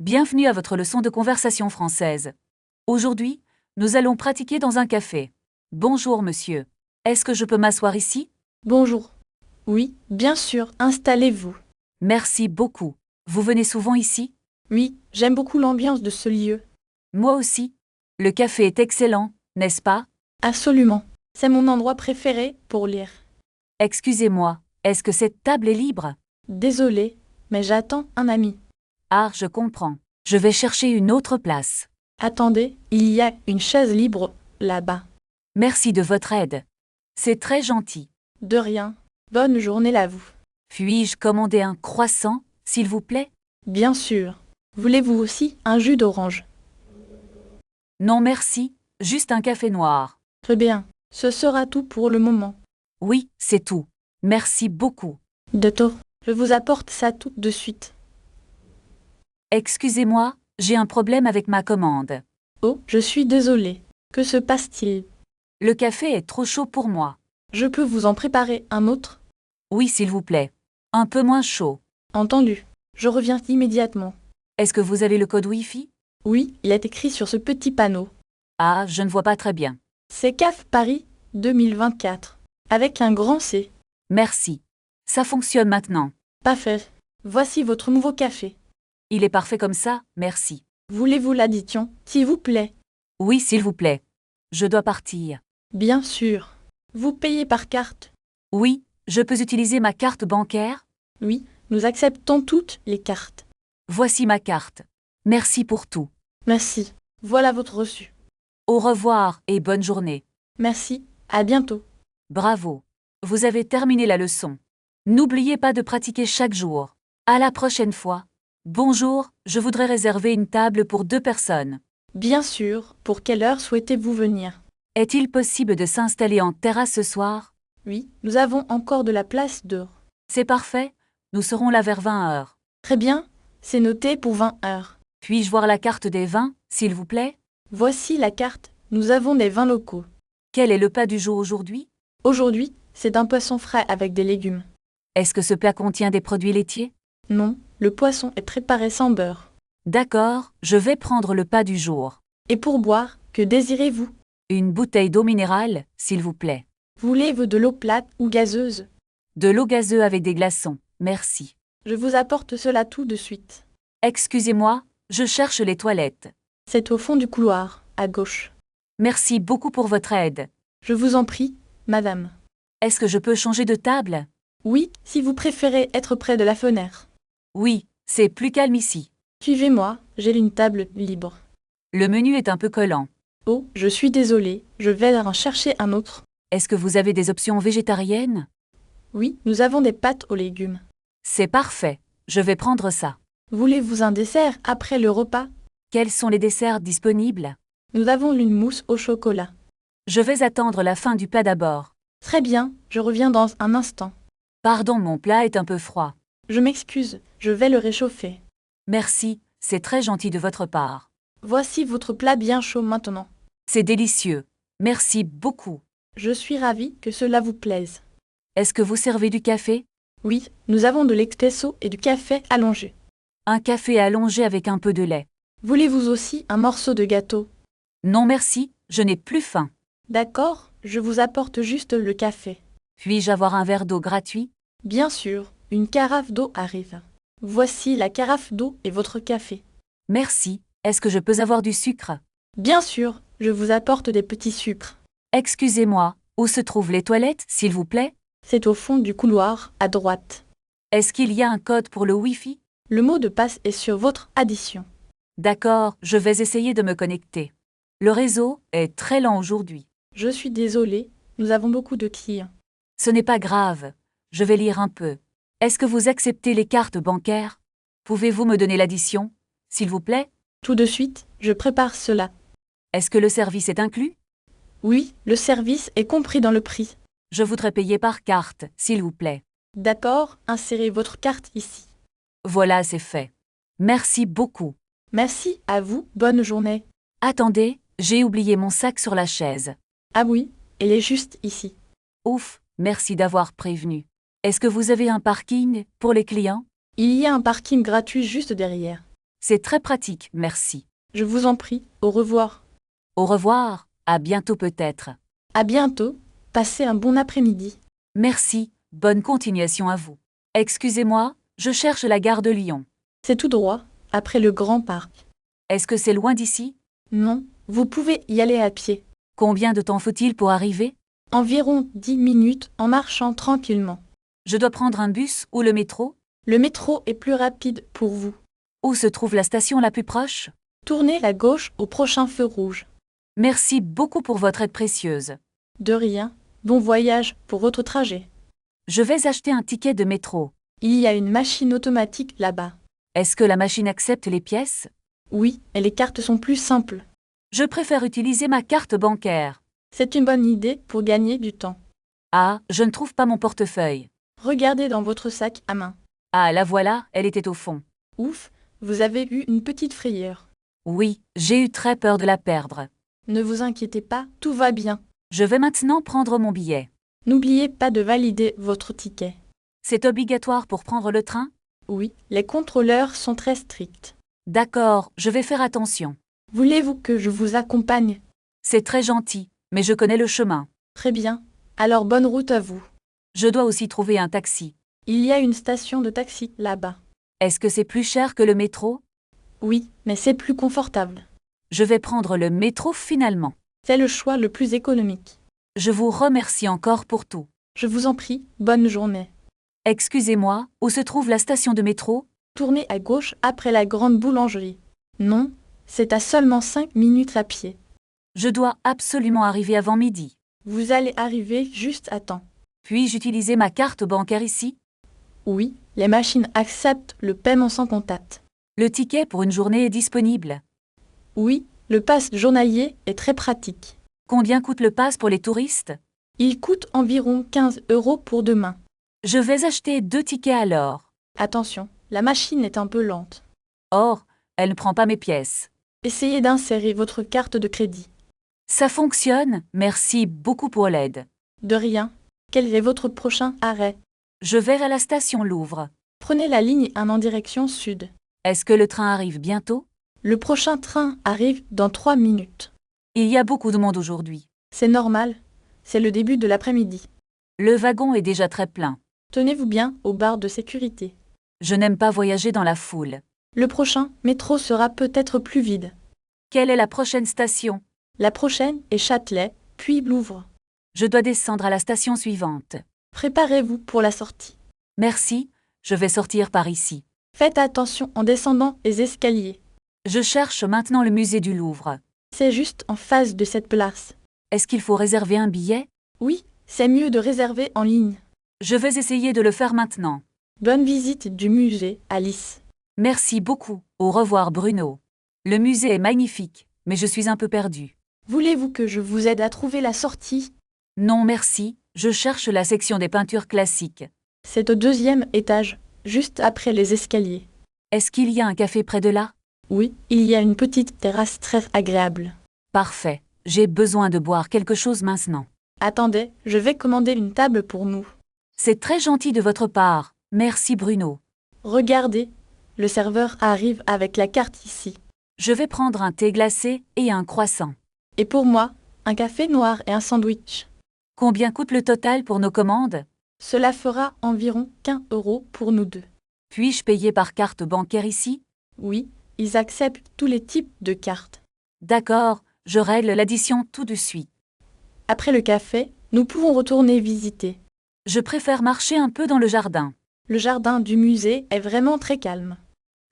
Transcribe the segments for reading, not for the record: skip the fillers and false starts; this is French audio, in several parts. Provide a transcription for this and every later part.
Bienvenue à votre leçon de conversation française. Aujourd'hui, nous allons pratiquer dans un café. Bonjour monsieur. Est-ce que je peux m'asseoir ici? Bonjour. Oui, bien sûr, installez-vous. Merci beaucoup. Vous venez souvent ici? Oui, j'aime beaucoup l'ambiance de ce lieu. Moi aussi. Le café est excellent, n'est-ce pas? Absolument. C'est mon endroit préféré pour lire. Excusez-moi, est-ce que cette table est libre? Désolée, mais j'attends un ami. Ah, je comprends. Je vais chercher une autre place. Attendez, il y a une chaise libre là-bas. Merci de votre aide. C'est très gentil. De rien. Bonne journée à vous. Puis-je commander un croissant, s'il vous plaît? Bien sûr. Voulez-vous aussi un jus d'orange? Non merci, juste un café noir. Très bien. Ce sera tout pour le moment. Oui, c'est tout. Merci beaucoup. De tout. Je vous apporte ça tout de suite. Excusez-moi, j'ai un problème avec ma commande. Oh, je suis désolée. Que se passe-t-il? Le café est trop chaud pour moi. Je peux vous en préparer un autre? Oui, s'il vous plaît. Un peu moins chaud. Entendu. Je reviens immédiatement. Est-ce que vous avez le code Wi-Fi? Oui, il est écrit sur ce petit panneau. Ah, je ne vois pas très bien. C'est CAF Paris 2024. Avec un grand C. Merci. Ça fonctionne maintenant. Parfait. Voici votre nouveau café. Il est parfait comme ça, merci. Voulez-vous l'addition, s'il vous plaît? Oui, s'il vous plaît. Je dois partir. Bien sûr. Vous payez par carte? Oui, je peux utiliser ma carte bancaire? Oui, nous acceptons toutes les cartes. Voici ma carte. Merci pour tout. Merci. Voilà votre reçu. Au revoir et bonne journée. Merci. À bientôt. Bravo. Vous avez terminé la leçon. N'oubliez pas de pratiquer chaque jour. À la prochaine fois. Bonjour, je voudrais réserver une table pour 2 personnes. Bien sûr. Pour quelle heure souhaitez-vous venir? Est-il possible de s'installer en terrasse ce soir? Oui, nous avons encore de la place dehors. C'est parfait. Nous serons là vers 20 heures. Très bien. C'est noté pour 20 heures. Puis-je voir la carte des vins, s'il vous plaît? Voici la carte. Nous avons des vins locaux. Quel est le plat du jour aujourd'hui? Aujourd'hui, c'est un poisson frais avec des légumes. Est-ce que ce plat contient des produits laitiers? Non, le poisson est préparé sans beurre. D'accord, je vais prendre le plat du jour. Et pour boire, que désirez-vous? Une bouteille d'eau minérale, s'il vous plaît. Voulez-vous de l'eau plate ou gazeuse? De l'eau gazeuse avec des glaçons, merci. Je vous apporte cela tout de suite. Excusez-moi, je cherche les toilettes. C'est au fond du couloir, à gauche. Merci beaucoup pour votre aide. Je vous en prie, madame. Est-ce que je peux changer de table? Oui, si vous préférez être près de la fenêtre. Oui, c'est plus calme ici. Suivez-moi, j'ai une table libre. Le menu est un peu collant. Oh, je suis désolée, je vais en chercher un autre. Est-ce que vous avez des options végétariennes? Oui, nous avons des pâtes aux légumes. C'est parfait. Je vais prendre ça. Voulez-vous un dessert après le repas? Quels sont les desserts disponibles? Nous avons une mousse au chocolat. Je vais attendre la fin du plat d'abord. Très bien, je reviens dans un instant. Pardon, mon plat est un peu froid. Je m'excuse, je vais le réchauffer. Merci, c'est très gentil de votre part. Voici votre plat bien chaud maintenant. C'est délicieux. Merci beaucoup. Je suis ravie que cela vous plaise. Est-ce que vous servez du café? Oui, nous avons de l'expresso et du café allongé. Un café allongé avec un peu de lait. Voulez-vous aussi un morceau de gâteau? Non merci, je n'ai plus faim. D'accord, je vous apporte juste le café. Puis-je avoir un verre d'eau gratuit? Bien sûr, une carafe d'eau arrive. Voici la carafe d'eau et votre café. Merci. Est-ce que je peux avoir du sucre? Bien sûr, je vous apporte des petits sucres. Excusez-moi, où se trouvent les toilettes, s'il vous plaît? C'est au fond du couloir, à droite. Est-ce qu'il y a un code pour le Wi-Fi? Le mot de passe est sur votre addition. D'accord, je vais essayer de me connecter. Le réseau est très lent aujourd'hui. Je suis désolée, nous avons beaucoup de clients. Ce n'est pas grave. Je vais lire un peu. Est-ce que vous acceptez les cartes bancaires? Pouvez-vous me donner l'addition, s'il vous plaît? Tout de suite, je prépare cela. Est-ce que le service est inclus? Oui, le service est compris dans le prix. Je voudrais payer par carte, s'il vous plaît. D'accord, insérez votre carte ici. Voilà, c'est fait. Merci beaucoup. Merci à vous, bonne journée. Attendez, j'ai oublié mon sac sur la chaise. Ah oui, il est juste ici. Ouf, merci d'avoir prévenu. Est-ce que vous avez un parking pour les clients? Il y a un parking gratuit juste derrière. C'est très pratique, merci. Je vous en prie, au revoir. Au revoir, à bientôt peut-être. À bientôt, passez un bon après-midi. Merci, bonne continuation à vous. Excusez-moi, je cherche la gare de Lyon. C'est tout droit, après le grand parc. Est-ce que c'est loin d'ici? Non, vous pouvez y aller à pied. Combien de temps faut-il pour arriver? Environ 10 minutes en marchant tranquillement. Je dois prendre un bus ou le métro? Le métro est plus rapide pour vous. Où se trouve la station la plus proche? Tournez à gauche au prochain feu rouge. Merci beaucoup pour votre aide précieuse. De rien, bon voyage pour votre trajet. Je vais acheter un ticket de métro. Il y a une machine automatique là-bas. Est-ce que la machine accepte les pièces? Oui, et les cartes sont plus simples. Je préfère utiliser ma carte bancaire. C'est une bonne idée pour gagner du temps. Ah, je ne trouve pas mon portefeuille. Regardez dans votre sac à main. Ah, la voilà, elle était au fond. Ouf, vous avez eu une petite frayeur. Oui, j'ai eu très peur de la perdre. Ne vous inquiétez pas, tout va bien. Je vais maintenant prendre mon billet. N'oubliez pas de valider votre ticket. C'est obligatoire pour prendre le train? Oui, les contrôleurs sont très stricts. D'accord, je vais faire attention. Voulez-vous que je vous accompagne? C'est très gentil, mais je connais le chemin. Très bien. Alors bonne route à vous. Je dois aussi trouver un taxi. Il y a une station de taxi là-bas. Est-ce que c'est plus cher que le métro? Oui, mais c'est plus confortable. Je vais prendre le métro finalement. C'est le choix le plus économique. Je vous remercie encore pour tout. Je vous en prie, bonne journée. Excusez-moi, où se trouve la station de métro? Tournez à gauche après la grande boulangerie. Non, c'est à seulement 5 minutes à pied. Je dois absolument arriver avant midi. Vous allez arriver juste à temps. Puis-je utiliser ma carte bancaire ici? Oui, les machines acceptent le paiement sans contact. Le ticket pour une journée est disponible. Oui, le pass journalier est très pratique. Combien coûte le pass pour les touristes? Il coûte environ 15 € pour demain. Je vais acheter 2 tickets alors. Attention, la machine est un peu lente. Or, elle ne prend pas mes pièces. Essayez d'insérer votre carte de crédit. Ça fonctionne, merci beaucoup pour l'aide. De rien. Quel est votre prochain arrêt? Je vais à la station Louvre. Prenez la ligne 1 en direction sud. Est-ce que le train arrive bientôt? Le prochain train arrive dans 3 minutes. Il y a beaucoup de monde aujourd'hui. C'est normal. C'est le début de l'après-midi. Le wagon est déjà très plein. Tenez-vous bien aux barres de sécurité. Je n'aime pas voyager dans la foule. Le prochain métro sera peut-être plus vide. Quelle est la prochaine station? La prochaine est Châtelet, puis Louvre. Je dois descendre à la station suivante. Préparez-vous pour la sortie. Merci, je vais sortir par ici. Faites attention en descendant les escaliers. Je cherche maintenant le musée du Louvre. C'est juste en face de cette place. Est-ce qu'il faut réserver un billet? Oui, c'est mieux de réserver en ligne. Je vais essayer de le faire maintenant. Bonne visite du musée, Alice. Merci beaucoup. Au revoir Bruno. Le musée est magnifique, mais je suis un peu perdue. Voulez-vous que je vous aide à trouver la sortie? Non merci, je cherche la section des peintures classiques. C'est au 2e étage, juste après les escaliers. Est-ce qu'il y a un café près de là? Oui, il y a une petite terrasse très agréable. Parfait, j'ai besoin de boire quelque chose maintenant. Attendez, je vais commander une table pour nous. C'est très gentil de votre part, merci Bruno. Regardez, le serveur arrive avec la carte ici. Je vais prendre un thé glacé et un croissant. Et pour moi, un café noir et un sandwich. Combien coûte le total pour nos commandes? Cela fera environ 15 € pour nous deux. Puis-je payer par carte bancaire ici? Oui, ils acceptent tous les types de cartes. D'accord, je règle l'addition tout de suite. Après le café, nous pouvons retourner visiter. Je préfère marcher un peu dans le jardin. Le jardin du musée est vraiment très calme.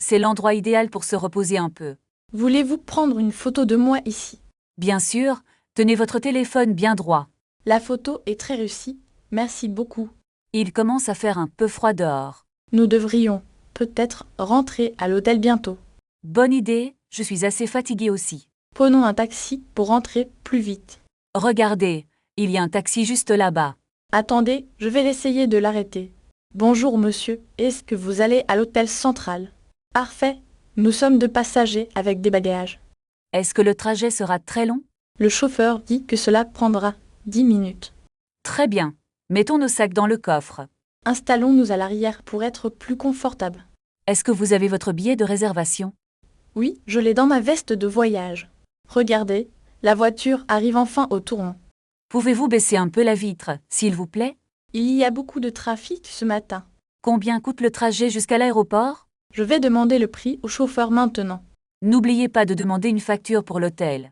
C'est l'endroit idéal pour se reposer un peu. Voulez-vous prendre une photo de moi ici? Bien sûr, tenez votre téléphone bien droit. La photo est très réussie. Merci beaucoup. Il commence à faire un peu froid dehors. Nous devrions peut-être rentrer à l'hôtel bientôt. Bonne idée, je suis assez fatiguée aussi. Prenons un taxi pour rentrer plus vite. Regardez, il y a un taxi juste là-bas. Attendez, je vais essayer de l'arrêter. Bonjour monsieur, est-ce que vous allez à l'hôtel central? Parfait, nous sommes deux passagers avec des bagages. Est-ce que le trajet sera très long? Le chauffeur dit que cela prendra 10 minutes. Très bien, mettons nos sacs dans le coffre. Installons-nous à l'arrière pour être plus confortable. Est-ce que vous avez votre billet de réservation? Oui, je l'ai dans ma veste de voyage. Regardez, la voiture arrive enfin au tournant. Pouvez-vous baisser un peu la vitre, s'il vous plaît? Il y a beaucoup de trafic ce matin. Combien coûte le trajet jusqu'à l'aéroport? Je vais demander le prix au chauffeur maintenant. N'oubliez pas de demander une facture pour l'hôtel.